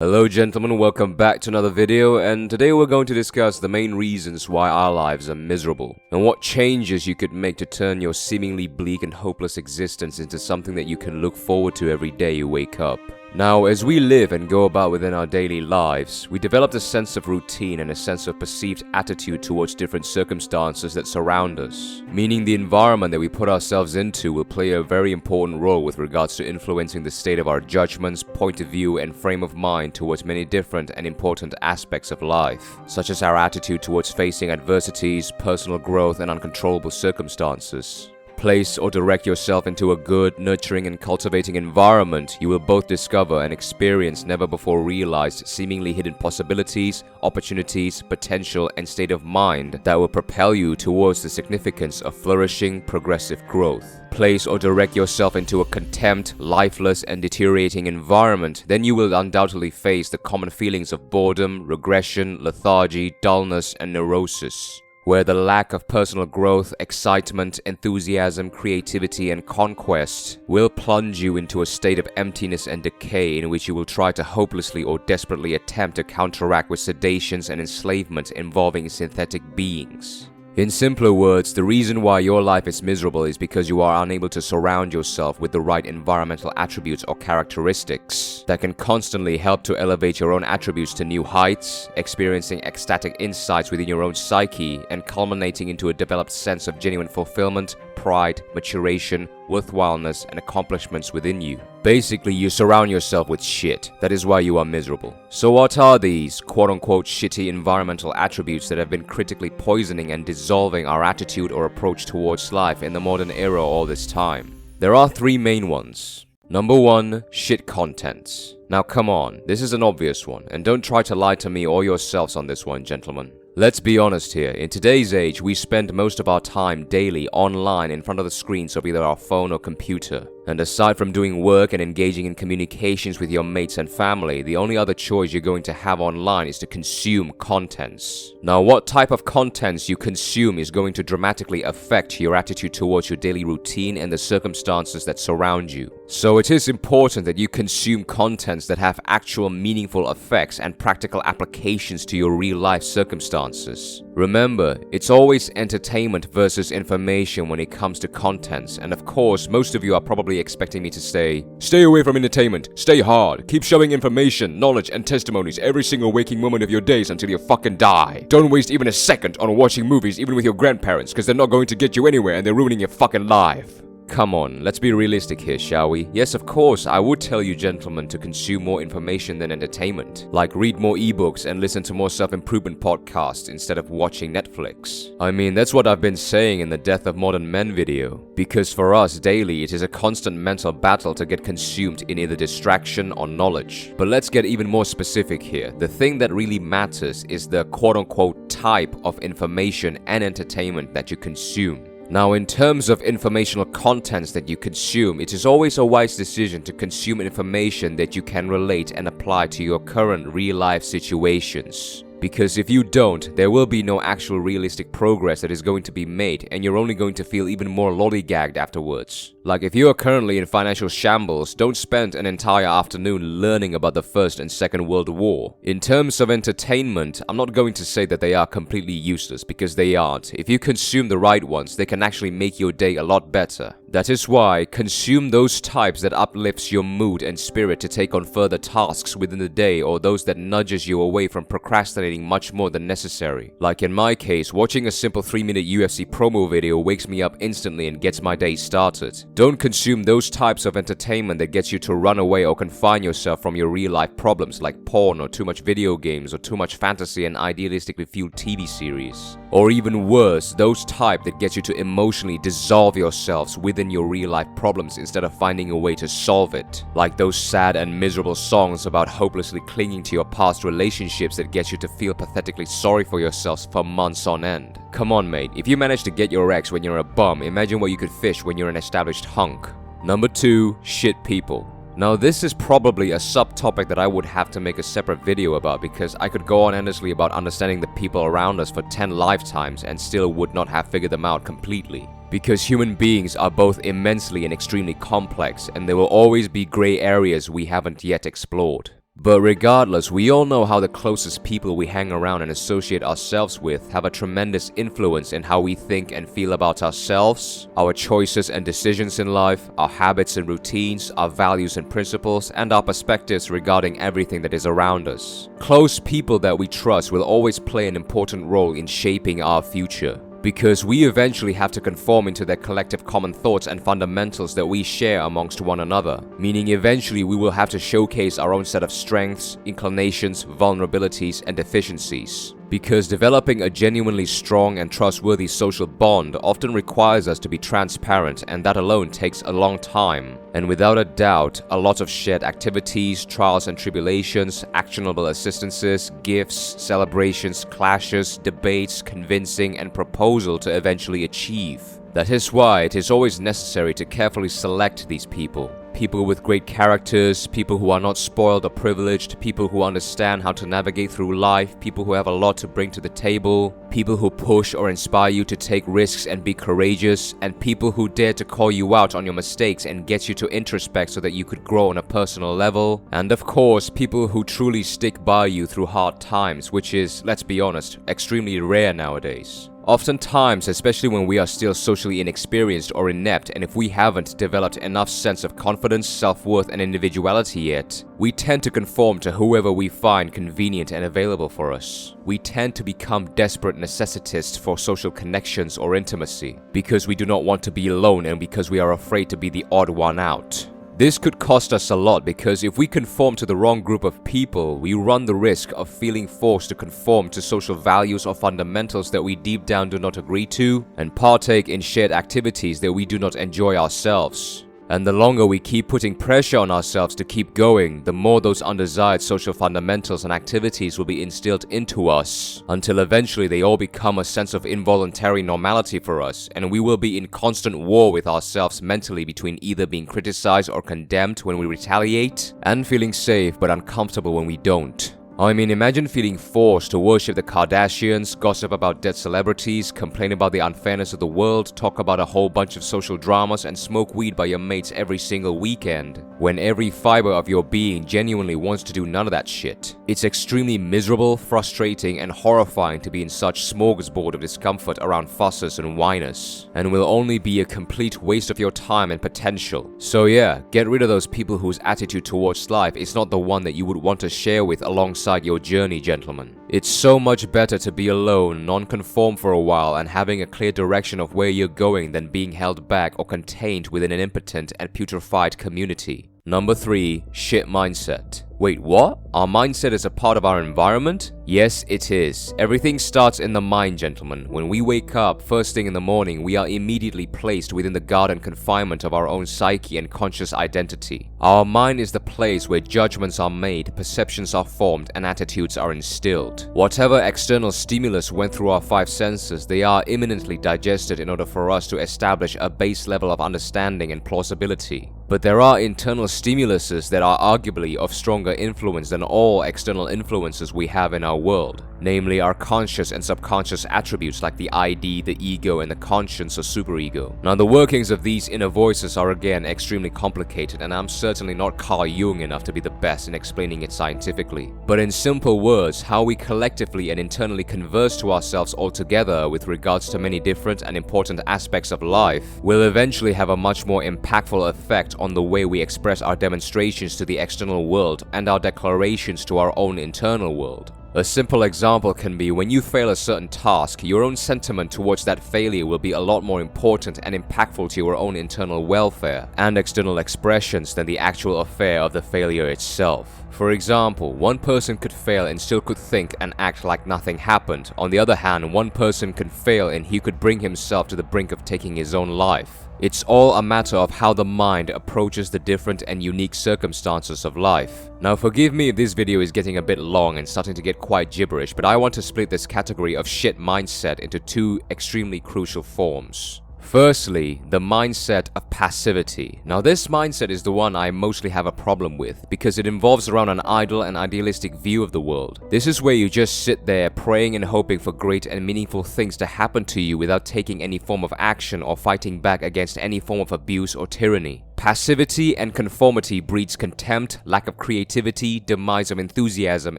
Hello gentlemen, welcome back to another video, and today we're going to discuss the main reasons why our lives are miserable, and what changes you could make to turn your seemingly bleak and hopeless existence into something that you can look forward to every day you wake up. Now, as we live and go about within our daily lives, we develop a sense of routine and a sense of perceived attitude towards different circumstances that surround us, meaning the environment that we put ourselves into will play a very important role with regards to influencing the state of our judgments, point of view, and frame of mind towards many different and important aspects of life, such as our attitude towards facing adversities, personal growth, and uncontrollable circumstances. Place or direct yourself into a good, nurturing, and cultivating environment, you will both discover and experience never before realized seemingly hidden possibilities, opportunities, potential, and state of mind that will propel you towards the significance of flourishing, progressive growth. Place or direct yourself into a contempt, lifeless, and deteriorating environment, then you will undoubtedly face the common feelings of boredom, regression, lethargy, dullness, and neurosis, where the lack of personal growth, excitement, enthusiasm, creativity, and conquest will plunge you into a state of emptiness and decay in which you will try to hopelessly or desperately attempt to counteract with sedations and enslavement involving synthetic beings. In simpler words, the reason why your life is miserable is because you are unable to surround yourself with the right environmental attributes or characteristics that can constantly help to elevate your own attributes to new heights, experiencing ecstatic insights within your own psyche, and culminating into a developed sense of genuine fulfillment, pride, maturation, worthwhileness, and accomplishments within you. Basically, you surround yourself with shit. That is why you are miserable. So what are these quote-unquote shitty environmental attributes that have been critically poisoning and dissolving our attitude or approach towards life in the modern era all this time? There are three main ones. Number one, shit contents. Now come on, this is an obvious one, and don't try to lie to me or yourselves on this one, gentlemen. Let's be honest here, in today's age, we spend most of our time daily online in front of the screens of either our phone or computer. And aside from doing work and engaging in communications with your mates and family, the only other choice you're going to have online is to consume contents. Now, what type of contents you consume is going to dramatically affect your attitude towards your daily routine and the circumstances that surround you. So it is important that you consume contents that have actual meaningful effects and practical applications to your real-life circumstances. Remember, it's always entertainment versus information when it comes to contents, and of course, most of you are probably expecting me to say, stay away from entertainment, stay hard, keep showing information, knowledge, and testimonies every single waking moment of your days until you fucking die. Don't waste even a second on watching movies even with your grandparents, because they're not going to get you anywhere and they're ruining your fucking life. Come on, let's be realistic here, shall we? Yes, of course, I would tell you gentlemen to consume more information than entertainment. Like read more ebooks and listen to more self-improvement podcasts instead of watching Netflix. I mean, that's what I've been saying in the Death of Modern Men video. Because for us daily, it is a constant mental battle to get consumed in either distraction or knowledge. But let's get even more specific here. The thing that really matters is the quote-unquote type of information and entertainment that you consume. Now, in terms of informational contents that you consume, it is always a wise decision to consume information that you can relate and apply to your current real-life situations. Because if you don't, there will be no actual realistic progress that is going to be made, and you're only going to feel even more lollygagged afterwards. Like if you are currently in financial shambles, don't spend an entire afternoon learning about the First and Second World War. In terms of entertainment, I'm not going to say that they are completely useless, because they aren't. If you consume the right ones, they can actually make your day a lot better. That is why, consume those types that uplifts your mood and spirit to take on further tasks within the day, or those that nudges you away from procrastinating much more than necessary. Like in my case, watching a simple 3-minute UFC promo video wakes me up instantly and gets my day started. Don't consume those types of entertainment that gets you to run away or confine yourself from your real-life problems like porn or too much video games or too much fantasy and idealistically fueled TV series. Or even worse, those type that get you to emotionally dissolve yourselves within your real-life problems instead of finding a way to solve it. Like those sad and miserable songs about hopelessly clinging to your past relationships that get you to feel pathetically sorry for yourselves for months on end. Come on, mate, if you manage to get your ex when you're a bum, imagine what you could fish when you're an established hunk. Number 2, shit people. Now, this is probably a subtopic that I would have to make a separate video about, because I could go on endlessly about understanding the people around us for 10 lifetimes and still would not have figured them out completely. Because human beings are both immensely and extremely complex, and there will always be gray areas we haven't yet explored. But regardless, we all know how the closest people we hang around and associate ourselves with have a tremendous influence in how we think and feel about ourselves, our choices and decisions in life, our habits and routines, our values and principles, and our perspectives regarding everything that is around us. Close people that we trust will always play an important role in shaping our future, because we eventually have to conform into their collective common thoughts and fundamentals that we share amongst one another, meaning eventually we will have to showcase our own set of strengths, inclinations, vulnerabilities, and deficiencies. Because developing a genuinely strong and trustworthy social bond often requires us to be transparent, and that alone takes a long time. And without a doubt, a lot of shared activities, trials and tribulations, actionable assistances, gifts, celebrations, clashes, debates, convincing, and proposal to eventually achieve. That is why it is always necessary to carefully select these people. People with great characters, people who are not spoiled or privileged, people who understand how to navigate through life, people who have a lot to bring to the table, people who push or inspire you to take risks and be courageous, and people who dare to call you out on your mistakes and get you to introspect so that you could grow on a personal level. And of course, people who truly stick by you through hard times, which is, let's be honest, extremely rare nowadays. Oftentimes, especially when we are still socially inexperienced or inept, and if we haven't developed enough sense of confidence, self-worth, and individuality yet, we tend to conform to whoever we find convenient and available for us. We tend to become desperate necessitists for social connections or intimacy, because we do not want to be alone and because we are afraid to be the odd one out. This could cost us a lot, because if we conform to the wrong group of people, we run the risk of feeling forced to conform to social values or fundamentals that we deep down do not agree to, and partake in shared activities that we do not enjoy ourselves. And the longer we keep putting pressure on ourselves to keep going, the more those undesired social fundamentals and activities will be instilled into us, until eventually they all become a sense of involuntary normality for us, and we will be in constant war with ourselves mentally between either being criticized or condemned when we retaliate, and feeling safe but uncomfortable when we don't. I mean, imagine feeling forced to worship the Kardashians, gossip about dead celebrities, complain about the unfairness of the world, talk about a whole bunch of social dramas, and smoke weed by your mates every single weekend, when every fiber of your being genuinely wants to do none of that shit. It's extremely miserable, frustrating, and horrifying to be in such smorgasbord of discomfort around fussers and whiners, and will only be a complete waste of your time and potential. So yeah, get rid of those people whose attitude towards life is not the one that you would want to share with alongside your journey, gentlemen. It's so much better to be alone, non-conform for a while, and having a clear direction of where you're going than being held back or contained within an impotent and putrefied community. Number 3. Shit mindset. Wait, what? Our mindset is a part of our environment? Yes, it is. Everything starts in the mind, gentlemen. When we wake up first thing in the morning, we are immediately placed within the guard and confinement of our own psyche and conscious identity. Our mind is the place where judgments are made, perceptions are formed, and attitudes are instilled. Whatever external stimulus went through our 5 senses, they are imminently digested in order for us to establish a base level of understanding and plausibility. But there are internal stimuluses that are arguably of stronger influence than all external influences we have in our world, namely our conscious and subconscious attributes like the ID, the ego, and the conscience or superego. Now, the workings of these inner voices are again extremely complicated, and I'm certainly not Carl Jung enough to be the best in explaining it scientifically. But in simple words, how we collectively and internally converse to ourselves altogether with regards to many different and important aspects of life will eventually have a much more impactful effect on the way we express our demonstrations to the external world and our declarations to our own internal world. A simple example can be when you fail a certain task, your own sentiment towards that failure will be a lot more important and impactful to your own internal welfare and external expressions than the actual affair of the failure itself. For example, one person could fail and still could think and act like nothing happened. On the other hand, one person could fail and he could bring himself to the brink of taking his own life. It's all a matter of how the mind approaches the different and unique circumstances of life. Now, forgive me if this video is getting a bit long and starting to get quite gibberish, but I want to split this category of shit mindset into 2 extremely crucial forms. Firstly, the mindset of passivity. Now, this mindset is the one I mostly have a problem with because it involves around an idle and idealistic view of the world. This is where you just sit there praying and hoping for great and meaningful things to happen to you without taking any form of action or fighting back against any form of abuse or tyranny. Passivity and conformity breeds contempt, lack of creativity, demise of enthusiasm,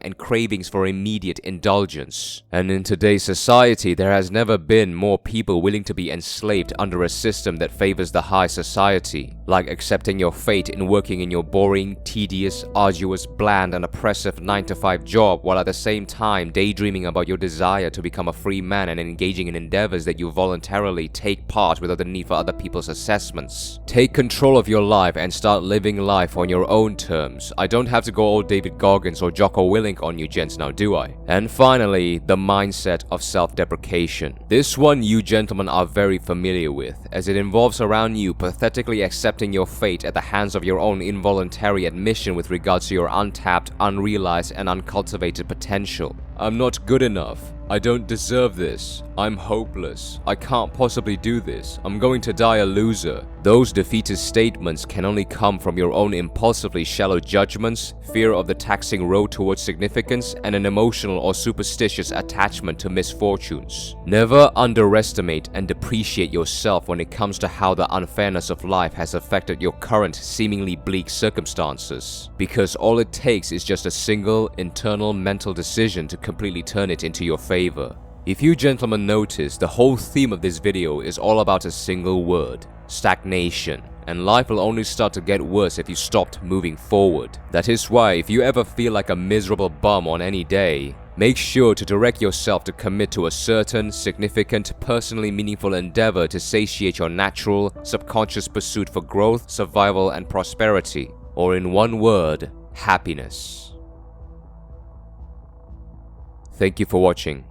and cravings for immediate indulgence. And in today's society, there has never been more people willing to be enslaved under a system that favors the high society, like accepting your fate in working in your boring, tedious, arduous, bland, and oppressive 9-to-5 job, while at the same time daydreaming about your desire to become a free man and engaging in endeavors that you voluntarily take part without the need for other people's assessments. Take control of your life and start living life on your own terms. I don't have to go all David Goggins or Jocko Willink on you gents now, do I? And finally, the mindset of self-deprecation. This one you gentlemen are very familiar with, as it involves around you pathetically accepting your fate at the hands of your own involuntary admission with regards to your untapped, unrealized, and uncultivated potential. I'm not good enough. I don't deserve this. I'm hopeless. I can't possibly do this. I'm going to die a loser. Those defeatist statements can only come from your own impulsively shallow judgments, fear of the taxing road towards significance, and an emotional or superstitious attachment to misfortunes. Never underestimate and depreciate yourself when it comes to how the unfairness of life has affected your current seemingly bleak circumstances, because all it takes is just a single internal mental decision to completely turn it into your favor. If you gentlemen notice, the whole theme of this video is all about a single word: stagnation. And life will only start to get worse if you stopped moving forward. That is why if you ever feel like a miserable bum on any day, make sure to direct yourself to commit to a certain, significant, personally meaningful endeavor to satiate your natural, subconscious pursuit for growth, survival, and prosperity. Or in one word, happiness. Thank you for watching.